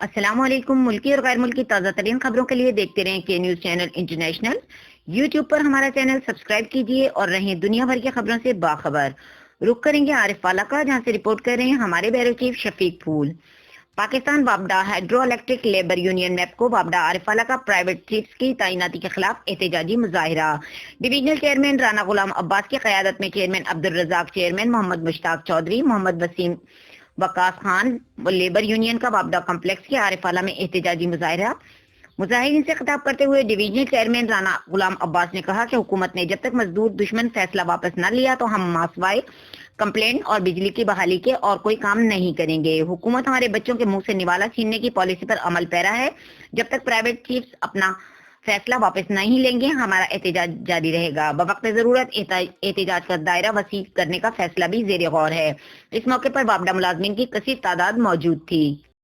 अस्सलाम वालेकुम। मुल्की और गैर मुल्की ताज़ा तरीन खबरों के लिए देखते रहें के न्यूज़ चैनल इंटरनेशनल। यूट्यूब पर हमारा चैनल सब्सक्राइब कीजिए और रहें दुनिया भर की खबरों से बाखबर। रुक करेंगे आरिफ वाला का, जहां से रिपोर्ट कर रहे हैं हमारे ब्यूरो चीफ शफीक फूल। पाकिस्तान वापडा हाइड्रो इलेक्ट्रिक लेबर यूनियन मैप को वापडा आरिफवाला का प्राइवेट चिप्स की तैनाती के खिलाफ एहतजाजी मुजाहिरा। डिवीजनल चेयरमैन राना गुलाम अब्बास की क़यादत में chairman Abdul Razzaq, chairman Mohammad Mushtaq Chaudhry, Mohammad Waseem Waqas Khan labour union का वापडा कम्प्लेक्स के आरिफवाला में एहतजाजी मुजाहिरा। मुजाहिरीन से खिताब करते हुए डिवीजनल चेयरमैन राना गुलाम अब्बास ने कहा कि हुकूमत ने जब तक मजदूर दुश्मन फैसला वापस न लिया तो हम मासवाए कंप्लेंट और बिजली की बहाली के और कोई काम नहीं करेंगे। हुकूमत हमारे बच्चों के मुंह से निवाला छीनने की पॉलिसी पर अमल पैरा है। जब तक प्राइवेट चीफ्स अपना फैसला वापस नहीं लेंगे हमारा एहतजाज जारी रहेगा। बवक्त जरूरत एहतजाज का दायरा वसी करने का फैसला भी जेर गौर है। इस मौके पर वापडा मुलाजमीन की कसीर तादाद मौजूद थी।